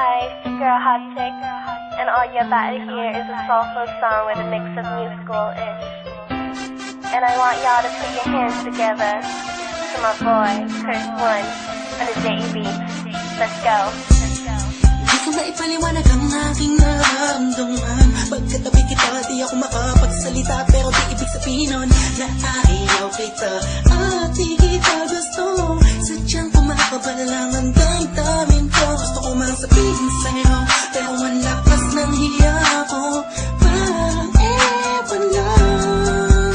Hi, it's your girl Hot Chick, and all you're about to hear is a soulful song with a mix of musical-ish. And I want y'all to put your hands together to my boy, Chris One, on the JB. Let's go. Di ko maipaliwanag ang aking nararamdaman. Pagkatabi kita, di ako makapagsalita, pero di ibig sabihin nun na ayaw kita at di kita gusto. Sadyang kumakabala lang ang damdamin ko. Gusto ko man sabihin sa'yo, pero ang lakas ng hiya ko. Parang ewan lang.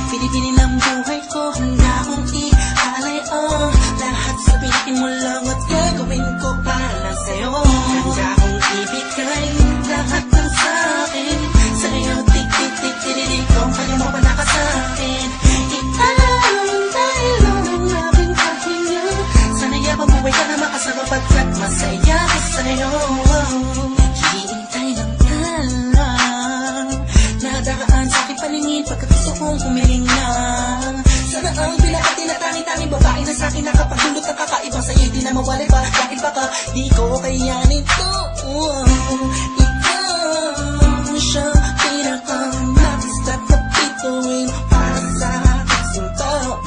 Pinipili ng buhay ko, handa akong ialay ang lahat. Sabihin mo lang at gagawin ko para lang sa'yo. Handa akong ibigay lahat ng sa'kin sa'yo. Tik-tik-tik-tik-tik kung kaya mo ba nakasa'kin. Ialay dahil lang ang aking pahinga. Sana'y pabuhay ka na makasama pagkat masaya ko sa'yo. Hihintay lang ka lang nadaraan sa aking paningin pagkat gusto kong humiling na. Sana ang pinakatinatangin-tanging babae na sa'kin nakapagdulot ng kakaibang sa'yo di na mawalay pa. Dahil baka di ko kayanin to. Ikaw siyang pinaka-nabis-tat na bituin para sa aking tao.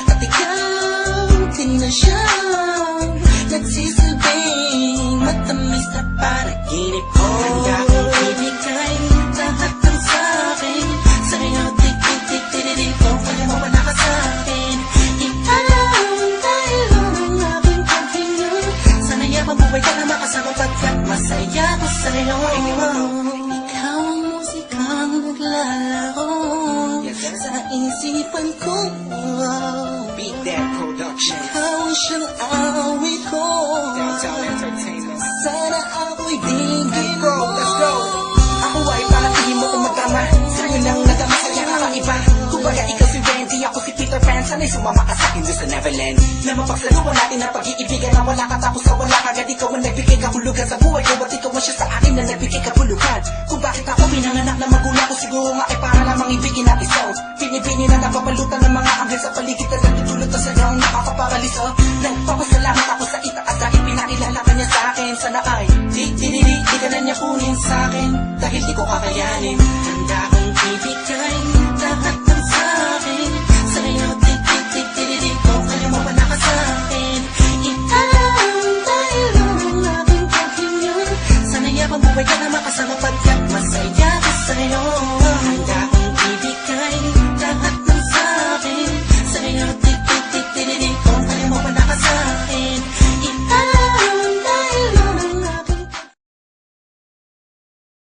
At ikaw din na siyang nagsisilbing matamis na panaginip ko. Handa kong ibigay lahat ng sa'kin sa'yo. Tik-tik-tik-tik-tik kung kaya mo ba nakasa'kin. Ikaw dahil lang ang aking paghinga. Sana'y mabuhay ka na makasama pagkat masaya ko sa'yo. Ikaw ang musikang naglalaro sa isipan ko. Beat That Production. Ikaw ang siyang awit ko. Downtown Entertainment. Sana ako'y digin mo. Let's go. Ako ay palatihin mo kung magkama. Sa'yo nang nagama sa'yo kakaiba. Kumbaga ikaw si Randy, ako si Peter Pan. Sana'y sumama ka sa'kin doon sa Neverland. Na mapagsaluhan natin ang pag-iibigan na wala ka tapos sa wala kagad. Ikaw ang nagbigay kahulugan sa buhay ko at ikaw ang siya sa akin na nagbigay kabuluhan. Kung bakit ako pinanganak na magulang ko, siguro nga ay para lamang ibigin ang isaw. Pinipini na napapalutan ng mga anghel sa paligid na nagtutulot na sa'yo ang nakakaparaliso. Nagpapasalamat ako sa itaas dahil pinakilala ka niya sa'kin. Sana ay di ka na niya kunin sa'kin dahil di ko kakayanin.